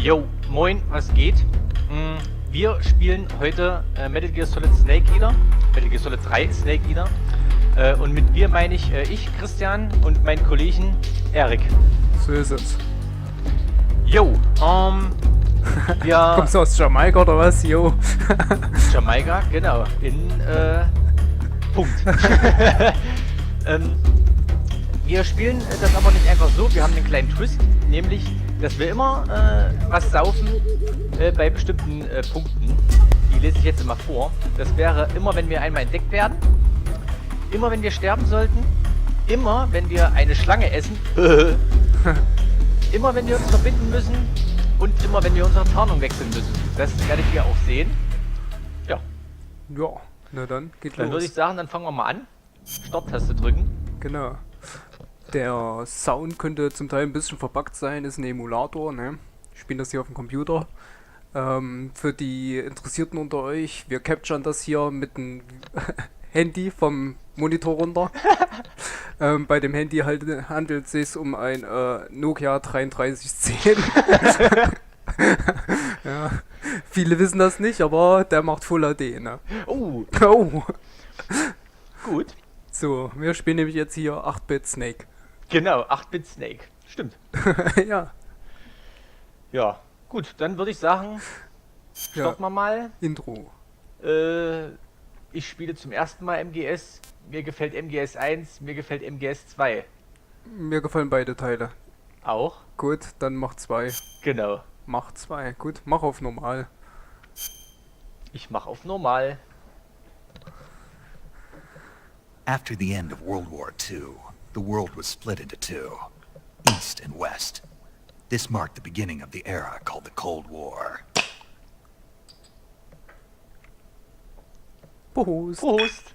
Jo, moin, was geht? Wir spielen heute Metal Gear Solid Snake Eater, Metal Gear Solid 3 Snake Eater. Und mit wir meine ich, Christian und meinen Kollegen Erik. So ist es. Jo, wir... Kommst du aus Jamaika oder was? Jo. Jamaika, genau, in, Punkt. Wir spielen das aber nicht einfach so, wir haben einen kleinen Twist, nämlich, dass wir immer was saufen bei bestimmten Punkten. Die lese ich jetzt immer vor. Das wäre immer, wenn wir einmal entdeckt werden, immer wenn wir sterben sollten, immer wenn wir eine Schlange essen, immer wenn wir uns verbinden müssen und immer wenn wir unsere Tarnung wechseln müssen. Das werdet ihr auch sehen. Ja. Ja, na dann geht Dann los. würde ich sagen, dann fangen wir mal an. Stop-Taste drücken. Genau. Der Sound könnte zum Teil ein bisschen verbuggt sein, ist ein Emulator, ne? Ich spiele das hier auf dem Computer. Für die Interessierten unter euch, wir capturen das hier mit dem Handy vom Monitor runter. Bei dem Handy handelt es sich um ein Nokia 3310. Ja, viele wissen das nicht, aber der macht Full HD, ne? Oh, Oh. gut. So, wir spielen nämlich jetzt hier 8-Bit Snake. Genau, 8-Bit Snake. Stimmt. Ja, Ja, gut, dann würde ich sagen, starten wir mal. Intro. Ich spiele zum ersten Mal MGS. Mir gefällt MGS 1, mir gefällt MGS 2. Mir gefallen beide Teile. Auch? Gut, dann mach 2. Genau. Mach 2. Gut, mach auf normal. Ich mache auf normal. After the end of World War II, the world was split into two, East and West. This marked the beginning of the era called the Cold War. Prost. Prost!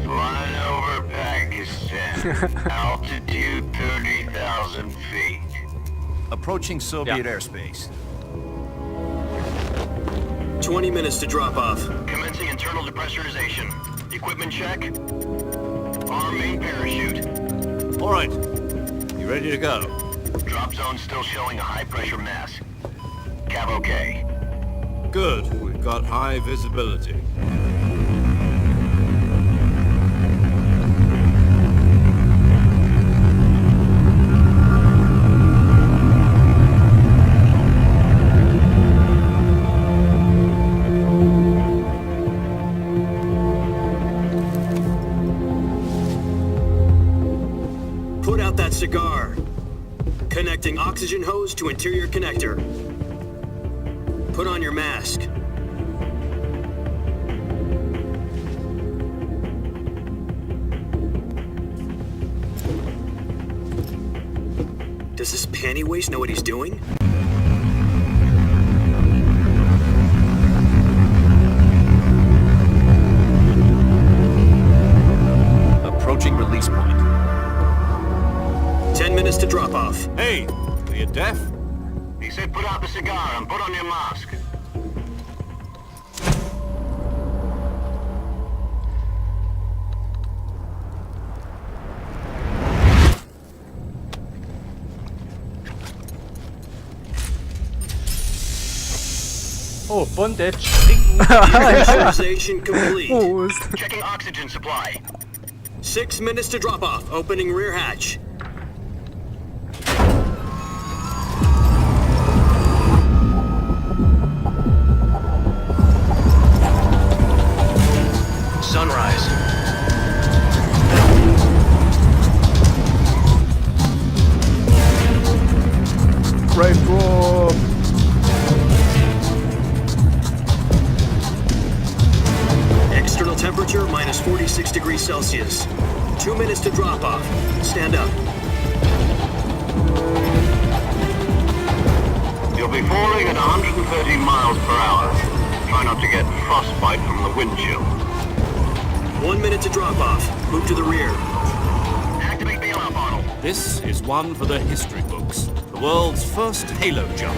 Flying over Pakistan, altitude 30,000 feet. Approaching Soviet Yeah. airspace. 20 minutes to drop off. Commencing internal depressurization. Equipment check. Arm main parachute. All right. You ready to go? Drop zone still showing a high pressure mass. Cav okay. Good. We've got high visibility. Put out that cigar. Connecting oxygen hose to interior connector. Put on your mask. Does this panty waste know what he's doing? Approaching release point. 10 minutes to drop off. Hey, are you deaf? He said put out the cigar and put on your mask. Oh, Bondage. Trinken. Pressurization complete. Prost. Checking oxygen supply. 6 minutes to drop off. Opening rear hatch. Sunrise. temperature minus 46 degrees Celsius. 2 minutes to drop off. Stand up. You'll be falling at 130 miles per hour. Try not to get frostbite from the wind chill. 1 minute to drop off. Move to the rear. Activate the alarm bottle. This is one for the history books. The world's first halo jump.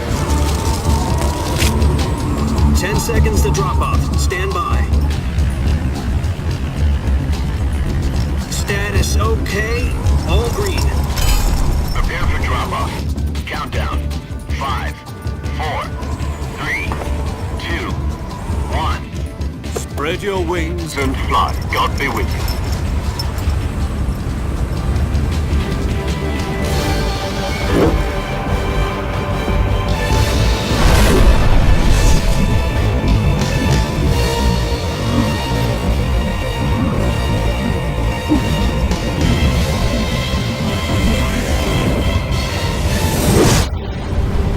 10 seconds to drop off. Stand by. Status okay. All green. Prepare for drop-off. Countdown. 5, 4, 3, 2, 1. Spread your wings. And fly. God be with you.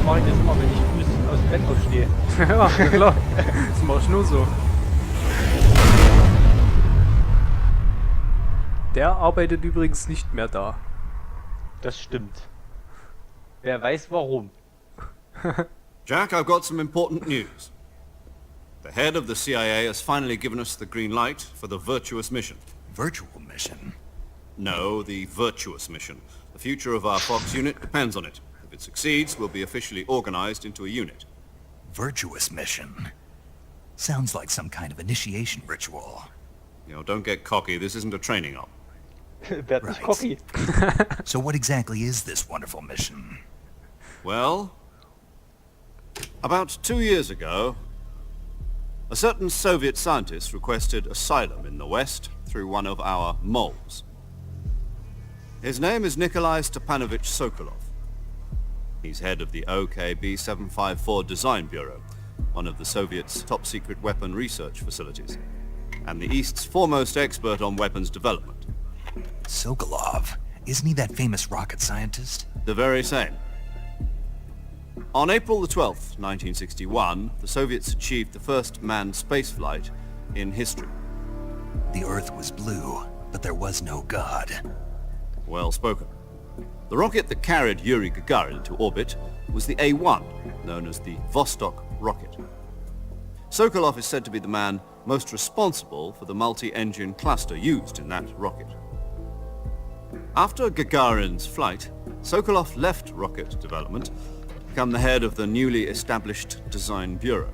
Mach ich das immer, wenn ich früh aus dem Bett aufstehe. Ja, klar. Das mach ich nur so. Der arbeitet übrigens nicht mehr da. Das stimmt. Wer weiß warum. Jack, I've got some important news. The head of the CIA has finally given us the green light for the Virtuous mission. Virtual mission? No, the Virtuous mission. The future of our Fox unit depends on it. If it succeeds, we'll be officially organized into a unit. Virtuous mission? Sounds like some kind of initiation ritual. You know, don't get cocky. This isn't a training op. Werd nicht Right. cocky. So what exactly is this wonderful mission? Well, about 2 years ago, a certain Soviet scientist requested asylum in the West through one of our moles. His name is Nikolai Stepanovich Sokolov. He's head of the OKB 754 Design Bureau, one of the Soviets' top-secret weapon research facilities, and the East's foremost expert on weapons development. Sokolov? Isn't he that famous rocket scientist? The very same. On April the 12th, 1961, the Soviets achieved the first manned spaceflight in history. The Earth was blue, but there was no God. Well spoken. The rocket that carried Yuri Gagarin to orbit was the A-1, known as the Vostok rocket. Sokolov is said to be the man most responsible for the multi-engine cluster used in that rocket. After Gagarin's flight, Sokolov left rocket development to become the head of the newly established Design Bureau.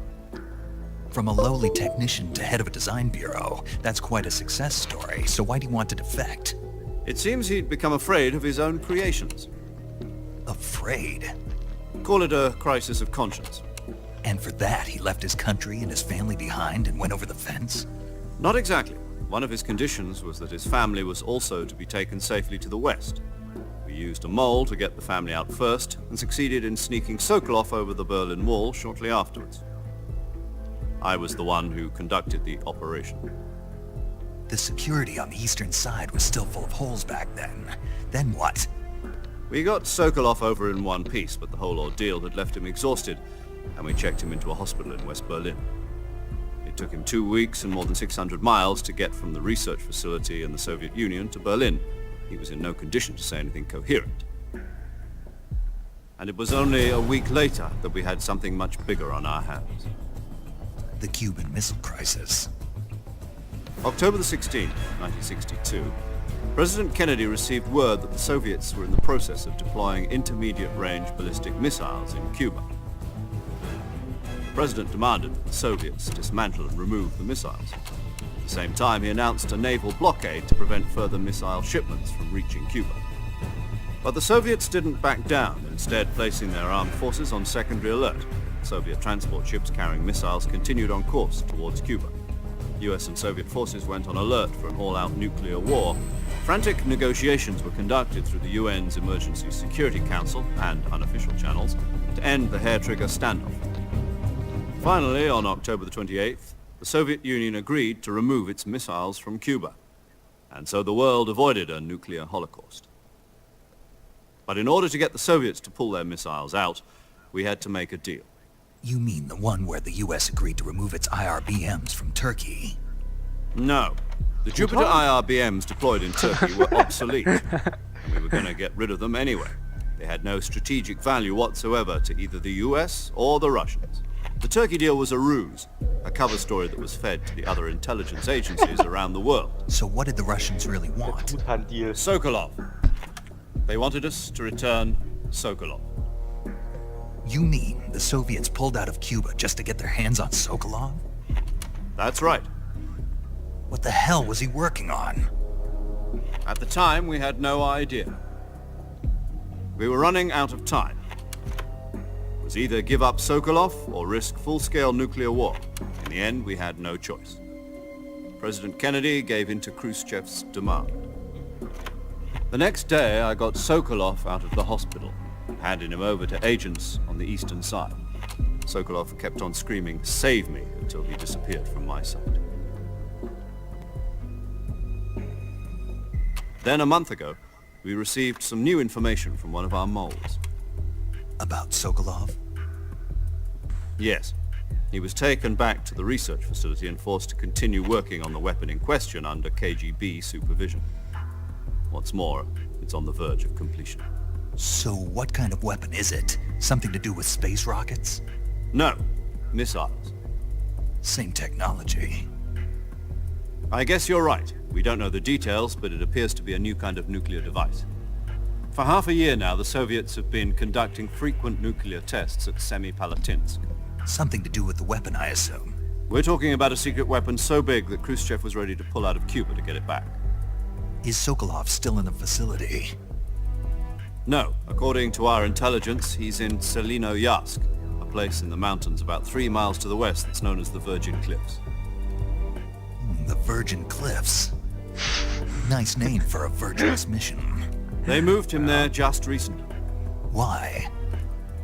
From a lowly technician to head of a design bureau, that's quite a success story, so why'd he want to defect? It seems he'd become afraid of his own creations. Afraid? Call it a crisis of conscience. And for that, he left his country and his family behind and went over the fence? Not exactly. One of his conditions was that his family was also to be taken safely to the West. We used a mole to get the family out first and succeeded in sneaking Sokolov over the Berlin Wall shortly afterwards. I was the one who conducted the operation. The security on the eastern side was still full of holes back then. Then what? We got Sokolov over in one piece, but the whole ordeal had left him exhausted, and we checked him into a hospital in West Berlin. It took him 2 weeks and more than 600 miles to get from the research facility in the Soviet Union to Berlin. He was in no condition to say anything coherent. And it was only a week later that we had something much bigger on our hands. The Cuban Missile Crisis. October the 16th, 1962, President Kennedy received word that the Soviets were in the process of deploying intermediate-range ballistic missiles in Cuba. The President demanded that the Soviets dismantle and remove the missiles. At the same time, he announced a naval blockade to prevent further missile shipments from reaching Cuba. But the Soviets didn't back down, instead placing their armed forces on secondary alert. Soviet transport ships carrying missiles continued on course towards Cuba. US and Soviet forces went on alert for an all-out nuclear war. Frantic negotiations were conducted through the UN's Emergency Security Council and unofficial channels to end the hair-trigger standoff. Finally, on October the 28th, the Soviet Union agreed to remove its missiles from Cuba, and so the world avoided a nuclear holocaust. But in order to get the Soviets to pull their missiles out, we had to make a deal. You mean the one where the US agreed to remove its IRBMs from Turkey? No. The Jupiter IRBMs deployed in Turkey were obsolete. And we were going to get rid of them anyway. They had no strategic value whatsoever to either the US or the Russians. The Turkey deal was a ruse, a cover story that was fed to the other intelligence agencies around the world. So what did the Russians really want? Truthahn-Deal. Sokolov. They wanted us to return Sokolov. You mean the Soviets pulled out of Cuba just to get their hands on Sokolov? That's right. What the hell was he working on? At the time, we had no idea. We were running out of time. It was either give up Sokolov or risk full-scale nuclear war. In the end, we had no choice. President Kennedy gave in to Khrushchev's demand. The next day, I got Sokolov out of the hospital and handed him over to agents on the eastern side. Sokolov kept on screaming, "Save me," until he disappeared from my sight. Then a month ago, we received some new information from one of our moles. About Sokolov? Yes. He was taken back to the research facility and forced to continue working on the weapon in question under KGB supervision. What's more, it's on the verge of completion. So what kind of weapon is it? Something to do with space rockets? No, missiles. Same technology. I guess you're right. We don't know the details, but it appears to be a new kind of nuclear device. For half a year now, the Soviets have been conducting frequent nuclear tests at Semipalatinsk. Something to do with the weapon, I assume. We're talking about a secret weapon so big that Khrushchev was ready to pull out of Cuba to get it back. Is Sokolov still in the facility? No, according to our intelligence, he's in Selinoyarsk, a place in the mountains about 3 miles to the west that's known as the Virgin Cliffs. The Virgin Cliffs. Nice name for a Virgin's mission. They moved him there just recently. Why?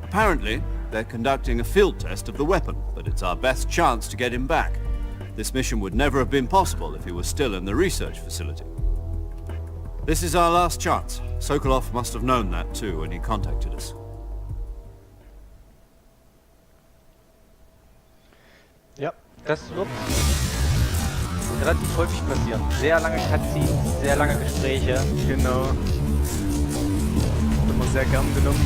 Apparently, they're conducting a field test of the weapon, but it's our best chance to get him back. This mission would never have been possible if he was still in the research facility. This is our last chance. Sokolov must have known that too when he contacted us. Ja, das wird relativ häufig passieren. Sehr lange Cutscenes, sehr lange Gespräche. Genau. Wird immer sehr gern genommen.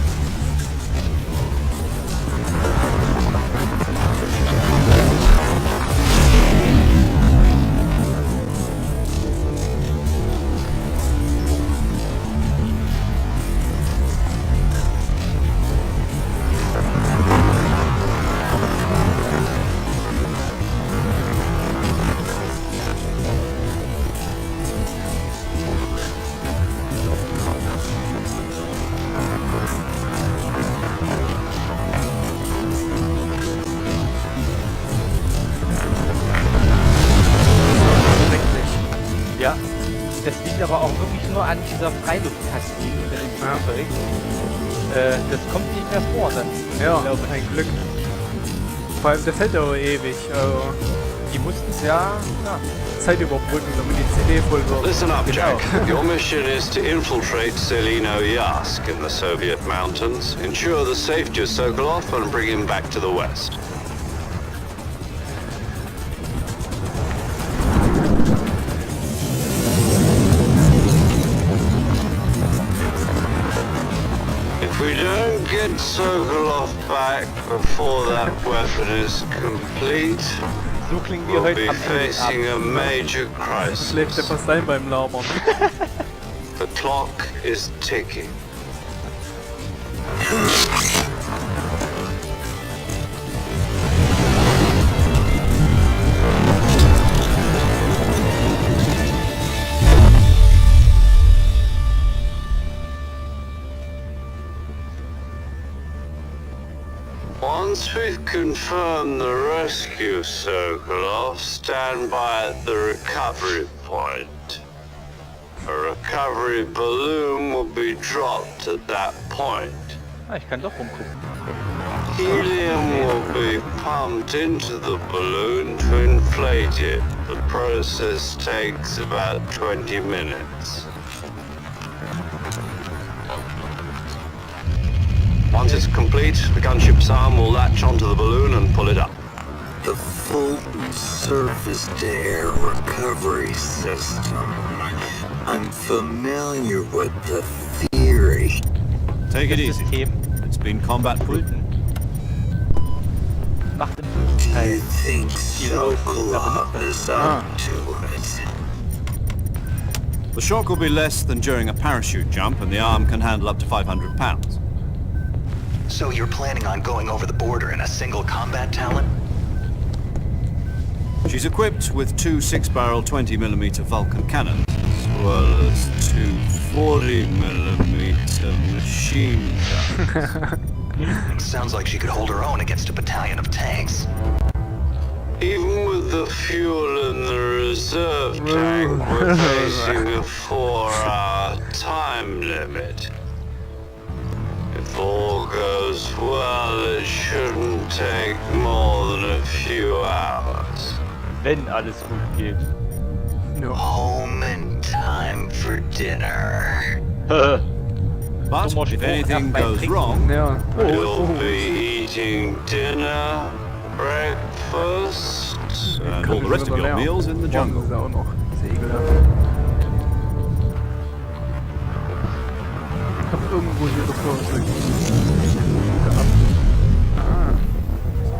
Ja, das liegt aber auch wirklich nur an dieser Freiluftkasten mit dem Flugzeug. Das kommt nicht mehr vor dann. Ja, glaube ich. ein Glück. Vor allem, der fällt ja auch ewig. Also, Die mussten es ja, Zeit überbrücken, damit die CD voll wird. Listen up, Jack. Your mission is to infiltrate Selinoyarsk in the Soviet mountains, ensure the safety of Sokolov, and bring him back to the west. If we don't get Sokolov back before that weapon is complete, so klingen wir we'll heute be am Ende facing a ab. major Schläft der crisis. fast ein beim Labern. The clock is ticking. Once we've confirmed the rescue, Sokolov, stand by at the recovery point. A recovery balloon will be dropped at that point. Ah, ich kann doch rumgucken. Helium will be pumped into the balloon to inflate it. The process takes about 20 minutes. Once it's complete, the gunship's arm will latch onto the balloon and pull it up. the Fulton surface-to-air recovery system. I'm familiar with the theory. Take it Das easy. System It's been combat-proof. Fulton macht im Do fünften you Teil think Sokolov is up to it? The shock will be less than during a parachute jump, and the arm can handle up to 500 pounds. So you're planning on going over the border in a single combat talent? She's equipped with two 6-barrel 20mm Vulcan cannons, as well as two 40mm machine guns. Sounds like she could hold her own against a battalion of tanks. Even with the fuel in the reserve tank, we're facing a 4-hour time limit. If all goes well, it shouldn't take more than a few hours. wenn alles gut geht. Ja. Home in time for dinner. But Dummer if Spruch, anything erst beim goes Trinken. wrong, Ja. You'll be eating dinner, breakfast, and all the rest of your meals in the jungle. Das ist auch noch Segel. Ich hab irgendwo hier das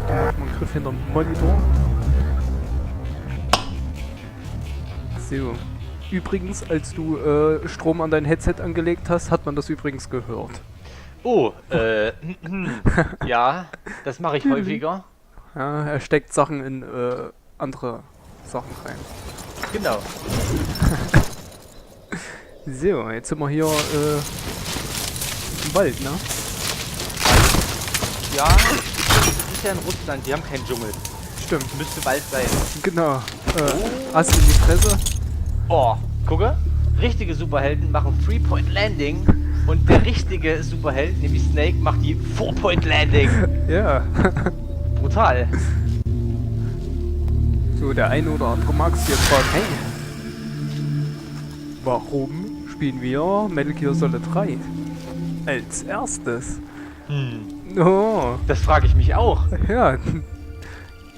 gehabt. Man Griff hinterm Monitor. So. Übrigens, als du Strom an dein Headset angelegt hast, hat man das übrigens gehört. Oh, ja, das mache ich häufiger. Ja, er steckt Sachen in andere Sachen rein. Genau. So, jetzt sind wir hier im Wald, ne? Ja, das ist ja in Russland, die haben keinen Dschungel. Stimmt, Müsste Wald sein. genau. Hast du in die Fresse? Oh, gucke. Richtige Superhelden machen 3-Point Landing und der richtige Superheld, nämlich Snake, macht die 4-Point Landing. Ja. Brutal. So, der eine oder andere mag sich jetzt fragen, hey, warum spielen wir Metal Gear Solid 3 als erstes? Oh, Das frage ich mich auch. ja.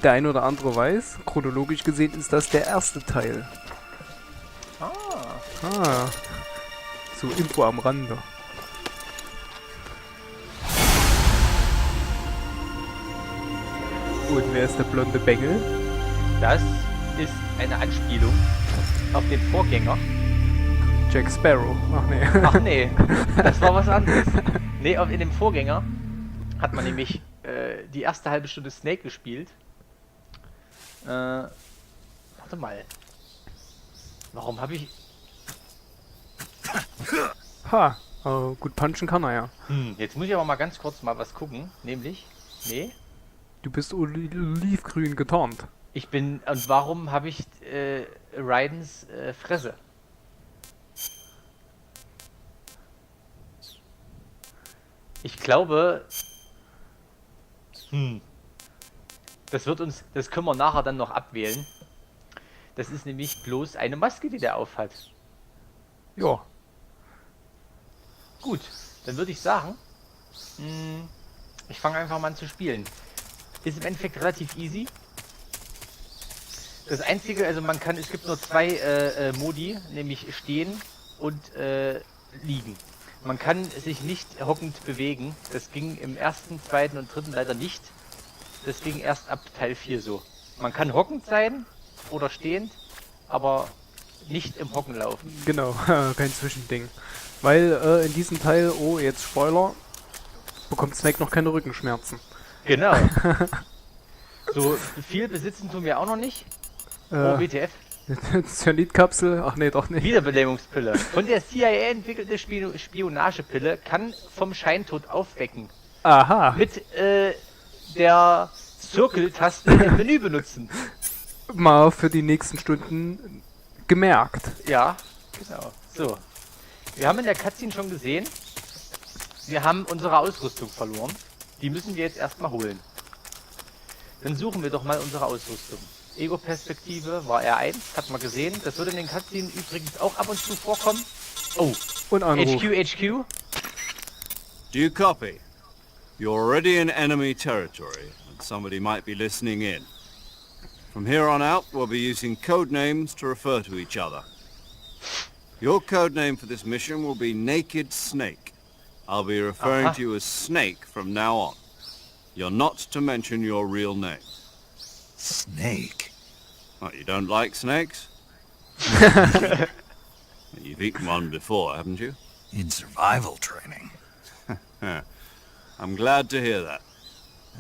Der eine oder andere weiß, chronologisch gesehen ist das der erste Teil. Ah. So, Info am Rande. Und wer ist der blonde Bengel? Das ist eine Anspielung auf den Vorgänger. Jack Sparrow. Ach nee. Ach nee, das war was anderes. Nee, in dem Vorgänger hat man nämlich die erste halbe Stunde Snake gespielt. Warte mal. Warum habe ich... Ha, gut punchen kann er ja. Jetzt muss ich aber mal ganz kurz mal was gucken. Nämlich... Nee. Du bist olivgrün getarnt. Ich bin... Und warum habe ich Raidens Fresse? Ich glaube... Das können wir nachher dann noch abwählen. Das ist nämlich bloß eine Maske, die der aufhat. Ja. Gut, dann würde ich sagen, ich fange einfach mal an zu spielen. Ist im Endeffekt relativ easy. Das einzige, also es gibt nur zwei Modi, nämlich stehen und liegen. Man kann sich nicht hockend bewegen. Das ging im ersten, zweiten und dritten leider nicht. Das ging erst ab Teil 4 so. Man kann hockend sein oder stehend, aber nicht im Hocken laufen. Genau, kein Zwischending. Weil in diesem Teil, oh jetzt Spoiler, bekommt Snake noch keine Rückenschmerzen. Genau. So viel besitzen tun wir auch noch nicht. Oh, WTF. Cyanidkapsel, ach nee, doch nicht. Wiederbelebungspille. Von der CIA entwickelte Spionagepille kann vom Scheintod aufwecken. Aha, Mit der Circle-Taste im Menü benutzen. mal für die nächsten Stunden gemerkt. Ja, genau. So. Wir haben in der Cutscene schon gesehen, wir haben unsere Ausrüstung verloren. Die müssen wir jetzt erstmal holen. Dann suchen wir doch mal unsere Ausrüstung. Ego-Perspektive war R1, hat man gesehen. Das würde in den Cutscenen übrigens auch ab und zu vorkommen. Oh, Und Anruf. HQ. Do you copy? You're already in enemy territory, and somebody might be listening in. From here on out, we'll be using code names to refer to each other. Your code name for this mission will be Naked Snake. I'll be referring to you as Snake from now on. You're not to mention your real name. Snake? What, you don't like snakes? You've eaten one before, haven't you? In survival training. I'm glad to hear that.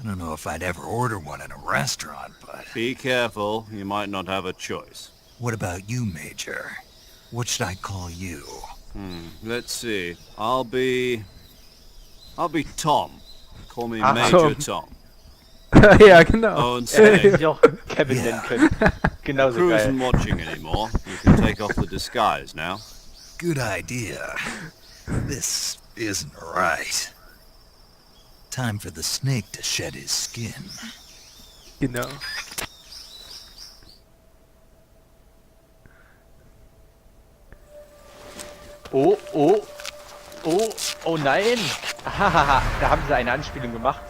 I don't know if I'd ever order one in a restaurant, but... Be careful, you might not have a choice. What about you, Major? What should I call you? Let's see. I'll be Tom. Call me Ah, Major Tom. Tom. Ja, genau. Oh, and Hätte Snake. ich auch Kevin nennen können. Genauso Crew geil. isn't watching anymore. You can take off the disguise now. Good idea. This isn't right. Time for the snake to shed his skin. Genau. Oh, oh, oh, oh nein! Hahaha, da haben sie eine Anspielung gemacht.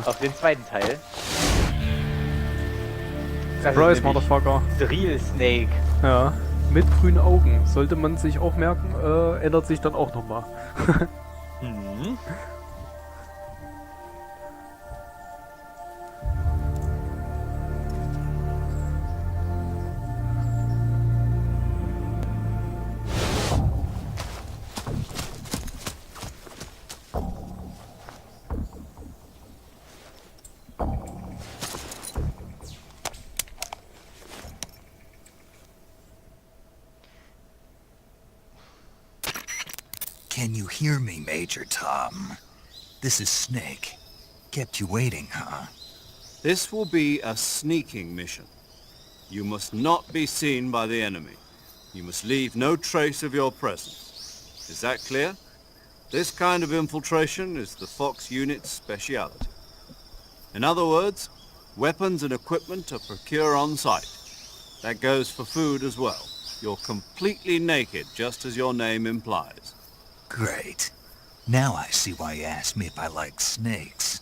Auf den zweiten Teil. Das Surprise, ist nämlich Motherfucker. The Real Snake. Ja, mit grünen Augen. Sollte man sich auch merken, ändert sich dann auch nochmal. Mhm. Can you hear me, Major Tom? This is Snake. Kept you waiting, huh? This will be a sneaking mission. You must not be seen by the enemy. You must leave no trace of your presence. Is that clear? This kind of infiltration is the Fox unit's speciality. In other words, weapons and equipment are procured on site. That goes for food as well. You're completely naked, just as your name implies. Great. Now I see why you asked me if I like snakes.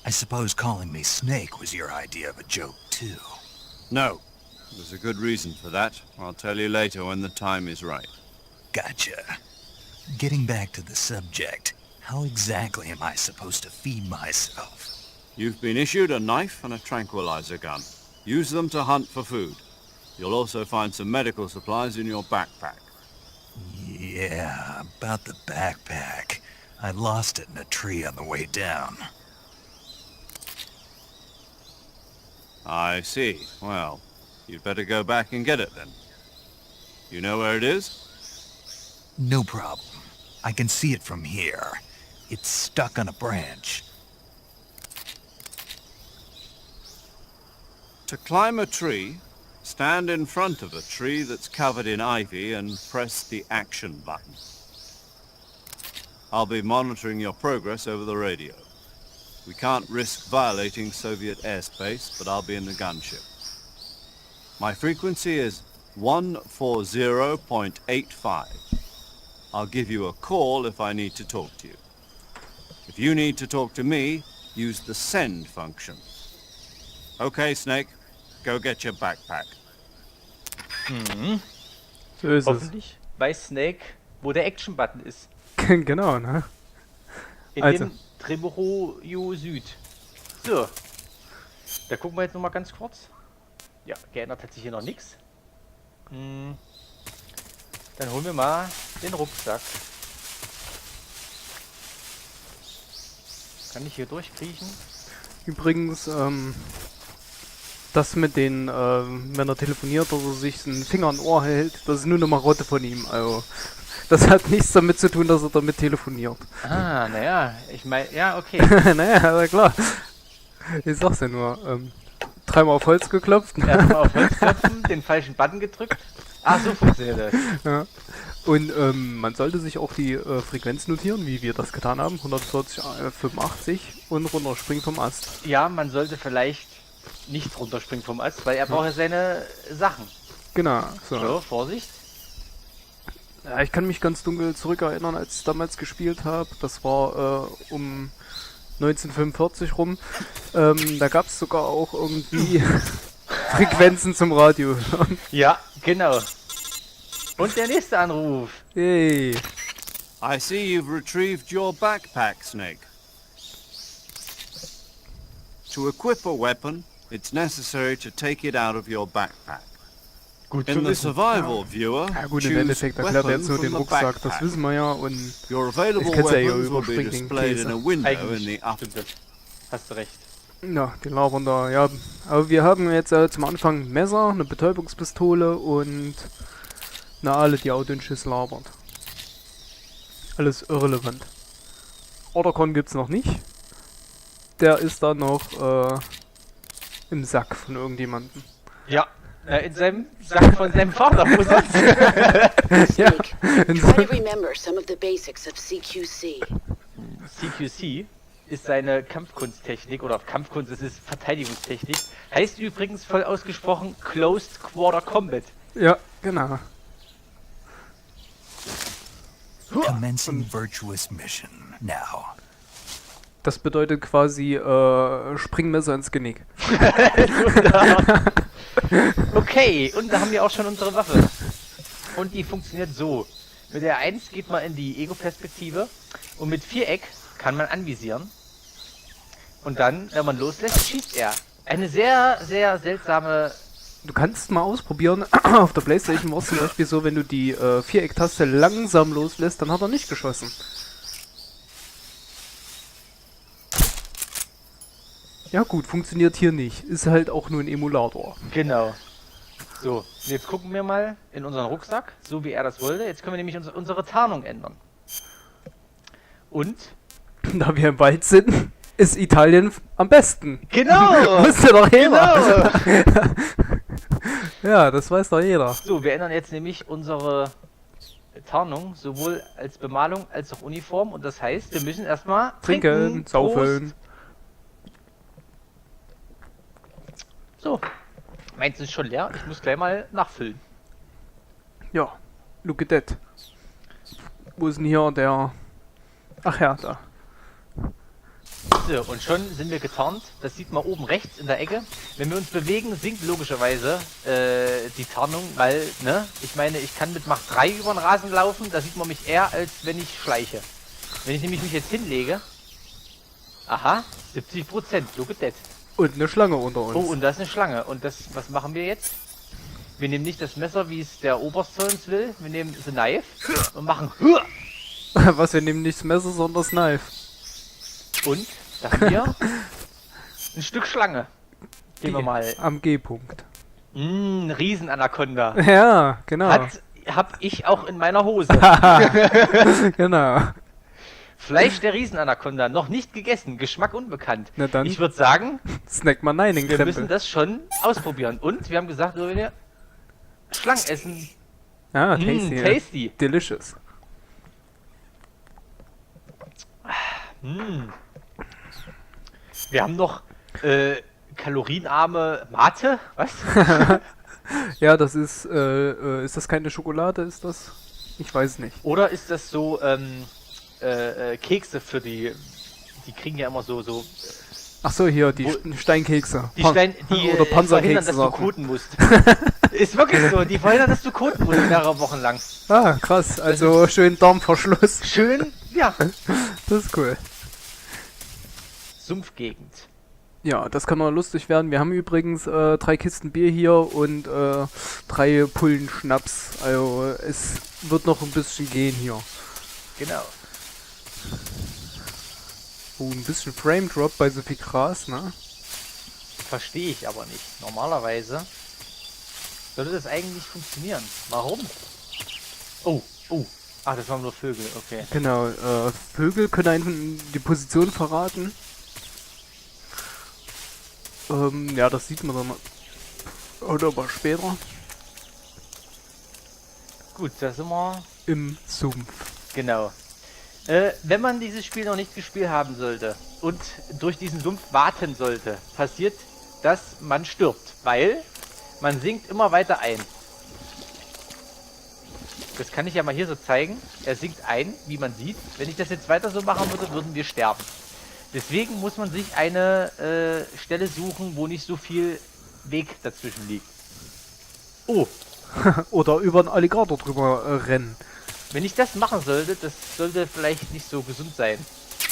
I suppose calling me Snake was your idea of a joke, too. No. There's a good reason for that. I'll tell you later when the time is right. Gotcha. Getting back to the subject, how exactly am I supposed to feed myself? You've been issued a knife and a tranquilizer gun. Use them to hunt for food. You'll also find some medical supplies in your backpack. Yeah, about the backpack. I lost it in a tree on the way down. I see. Well, you'd better go back and get it then. You know where it is? No problem. I can see it from here. It's stuck on a branch. To climb a tree, stand in front of a tree that's covered in ivy and press the action button. I'll be monitoring your progress over the radio. We can't risk violating Soviet airspace, but I'll be in the gunship. My frequency is 140.85. I'll give you a call if I need to talk to you. If you need to talk to me, use the send function. Okay, Snake, go get your backpack. So ist es. Hoffentlich weiß Snake, wo der Action-Button ist. Genau, ne? In Also. dem Tremorojo Süd. So. Da gucken wir jetzt noch mal ganz kurz. Ja, geändert hat sich hier noch nichts. Dann holen wir mal den Rucksack. Kann ich hier durchkriechen? Übrigens, das mit den, wenn er telefoniert oder sich einen Finger an Ohr hält, das ist nur eine Marotte von ihm. Also, das hat nichts damit zu tun, dass er damit telefoniert. Ah, naja, ich meine, ja, okay. Naja, na klar. Ich sag's ja nur. Dreimal auf Holz geklopft. Erstmal auf Holz klopfen, den falschen Button gedrückt. Ah, so funktioniert das. Ja. Und man sollte sich auch die Frequenz notieren, wie wir das getan haben. 140,85 und runterspringen vom Ast. Ja, man sollte vielleicht nicht runterspringen vom Ast, weil er braucht ja seine Sachen. Genau. So. So, Vorsicht. Ja, ich kann mich ganz dunkel zurückerinnern, als ich damals gespielt habe. Das war um 1945 rum. Da gab es sogar auch irgendwie Frequenzen zum Radio hören. Ja, genau. Und der nächste Anruf. Hey. I see you've retrieved your backpack, Snake. To equip a weapon, it's necessary to take it out of your backpack. Gut In the survival viewer, Ja gut, im choose Endeffekt erklärt er weapon jetzt nur from den the Rucksack, das backpack. wissen wir ja. Und Your available Ich kann's ja hier weapons will be überspringen, den displayed in Käse. a window in Eigentlich the upper. stimmt das. Hast du recht. ja, die labern da. Ja, aber wir haben jetzt zum Anfang ein Messer, eine Betäubungspistole und eine Aale, die auch dünn Schiss labert. Alles irrelevant. Ottercon gibt's noch nicht. Der ist da noch im Sack von irgendjemandem. Ja. In seinem Sack von seinem Vater, wo sonst? Ja, Snake, in try so, to remember some of the basics of CQC. CQC ist seine Kampfkunsttechnik, oder Kampfkunst, es ist Verteidigungstechnik. Heißt übrigens voll ausgesprochen Closed Quarter Combat. ja, genau. Commencing virtuous mission now. Das bedeutet quasi Springmesser ins Genick. Okay, und da haben wir auch schon unsere Waffe. Und die funktioniert so. Mit der 1 geht man in die Ego-Perspektive und mit Viereck kann man anvisieren. Und dann, wenn man loslässt, schießt er. Eine sehr, sehr seltsame... Du kannst mal ausprobieren, auf der Playstation war es zum Beispiel so, wenn du die Viereck-Taste langsam loslässt, dann hat er nicht geschossen. Ja gut, funktioniert hier nicht. Ist halt auch nur ein Emulator. Genau. So, jetzt gucken wir mal in unseren Rucksack, so wie er das wollte. Jetzt können wir nämlich unsere Tarnung ändern. Und? Da wir im Wald sind, ist Italien am besten. Genau! Wusste doch jeder. Genau! Ja, das weiß doch jeder. So, wir ändern jetzt nämlich unsere Tarnung, sowohl als Bemalung als auch Uniform. Und das heißt, wir müssen erstmal Trinken, saufen. Prost. So, meins ist schon leer. Ich muss gleich mal nachfüllen. Ja, look at that. Wo ist denn hier der... Ach ja, da. So, und schon sind wir getarnt. Das sieht man oben rechts in der Ecke. Wenn wir uns bewegen, sinkt logischerweise die Tarnung, weil, ne, ich meine, ich kann mit Macht 3 über den Rasen laufen. Da sieht man mich eher, als wenn ich schleiche. Wenn ich nämlich mich jetzt hinlege... Aha, 70%, look at that. Und eine Schlange unter uns. Oh, und da ist eine Schlange. Und das, was machen wir jetzt? Wir nehmen nicht das Messer, wie es der Oberst von uns will. Wir nehmen the knife und machen Was, wir nehmen nicht das Messer, sondern das Knife. und da haben wir ein Stück Schlange. Gehen wir mal. Am G-Punkt. Riesenanaconda. Ja, genau. Hab ich auch in meiner Hose. Genau. Fleisch der Riesenanaconda, noch nicht gegessen, Geschmack unbekannt. Na dann. Ich würde sagen, Snack mal nein, den wir Krempel. müssen das schon ausprobieren. Und wir haben gesagt, wir wollen Schlangen essen. Ah, tasty. ja. Tasty. Delicious. Wir haben noch kalorienarme Mate. Was? Ja, das ist das keine Schokolade, ist das? Ich weiß nicht. Oder ist das so Kekse für die kriegen ja immer so Ach so, hier, die Wo- Steinkekse. die Stein, die oder verhindern, Panzerkekse. dass du sagen. koten musst. Ist wirklich so, die verhindern, dass du koten musst mehrere Wochen lang. Ah, krass. Also schön Darmverschluss. Schön, ja. Das ist cool. Sumpfgegend. Ja, das kann noch lustig werden. Wir haben übrigens 3 Kisten Bier hier und 3 Pullen Schnaps. Also es wird noch ein bisschen gehen hier. Genau. Oh, ein bisschen Frame Drop bei so viel Gras, ne? Verstehe ich aber nicht. Normalerweise sollte das eigentlich funktionieren. Warum? Oh. Ach, das waren nur Vögel, okay. Genau, Vögel können einem die Position verraten. Ja, das sieht man dann mal. Oder aber später. Gut, da sind wir. Im Sumpf. Genau. Wenn man dieses Spiel noch nicht gespielt haben sollte und durch diesen Sumpf warten sollte, passiert, dass man stirbt, weil man sinkt immer weiter ein. Das kann ich ja mal hier so zeigen. Er sinkt ein, wie man sieht. Wenn ich das jetzt weiter so machen würde, würden wir sterben. Deswegen muss man sich eine Stelle suchen, wo nicht so viel Weg dazwischen liegt. Oh, Oder über einen Alligator drüber rennen. wenn ich das machen sollte, das sollte vielleicht nicht so gesund sein.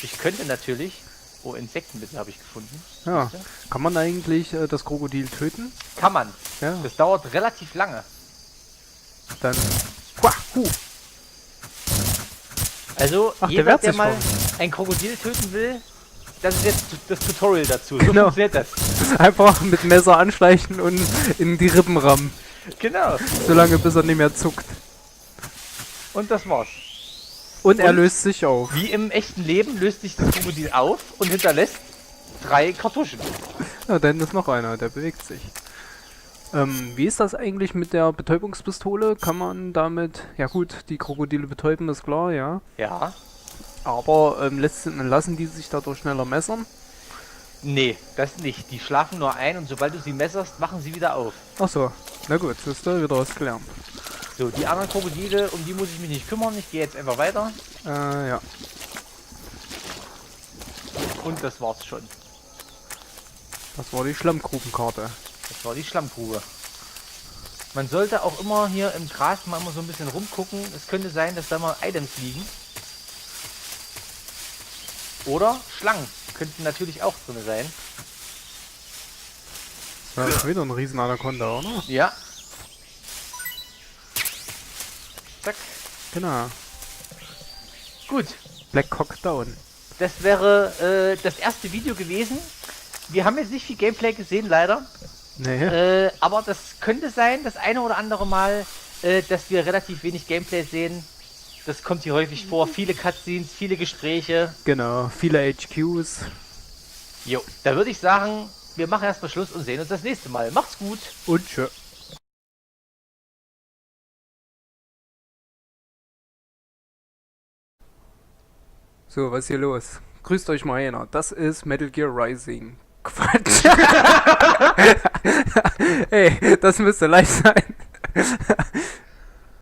Ich könnte natürlich... Oh, Insektenbissen habe ich gefunden. Ja. Siehste? Kann man eigentlich das Krokodil töten? Kann man. Ja. Das dauert relativ lange. Dann. Also, Ach, der jeder, wehrt der sich mal schon. ein Krokodil töten will, das ist jetzt das Tutorial dazu. So Genau. funktioniert das. Einfach mit Messer anschleichen und in die Rippen rammen. Genau. Solange bis er nicht mehr zuckt. Und das war's. Und er Und? löst sich auf. Wie im echten Leben löst sich das Krokodil auf und hinterlässt 3 Kartuschen. Ja, dann ist noch einer, der bewegt sich. Wie ist das eigentlich mit der Betäubungspistole? Kann man damit... Ja gut, die Krokodile betäuben, ist klar, ja. Ja. Aber lassen die sich dadurch schneller messern? Nee, das nicht. Die schlafen nur ein und sobald du sie messerst, wachen sie wieder auf. Achso, na gut, siehst du, wieder was gelernt. So, die anderen Krokodile, um die muss ich mich nicht kümmern. Ich gehe jetzt einfach weiter. Ja. Und das war's schon. Das war die Schlammgrubenkarte. Das war die Schlammgrube. Man sollte auch immer hier im Gras mal immer so ein bisschen rumgucken. Es könnte sein, dass da mal Items liegen. Oder Schlangen könnten natürlich auch drin sein. Ja, ist wieder ein riesen Anaconda, oder? Ja. Zack. Genau. Gut. Black Cock Down. Das wäre das erste Video gewesen. Wir haben jetzt nicht viel Gameplay gesehen, leider. Nee. Aber das könnte sein, das eine oder andere Mal, dass wir relativ wenig Gameplay sehen. Das kommt hier häufig vor. Viele Cutscenes, viele Gespräche. Genau, viele HQs. Jo, da würde ich sagen, wir machen erstmal Schluss und sehen uns das nächste Mal. Macht's gut. Und tschö. So, was ist hier los? Grüßt euch mal einer. Das ist Metal Gear Rising. Quatsch. Ey, das müsste leicht sein.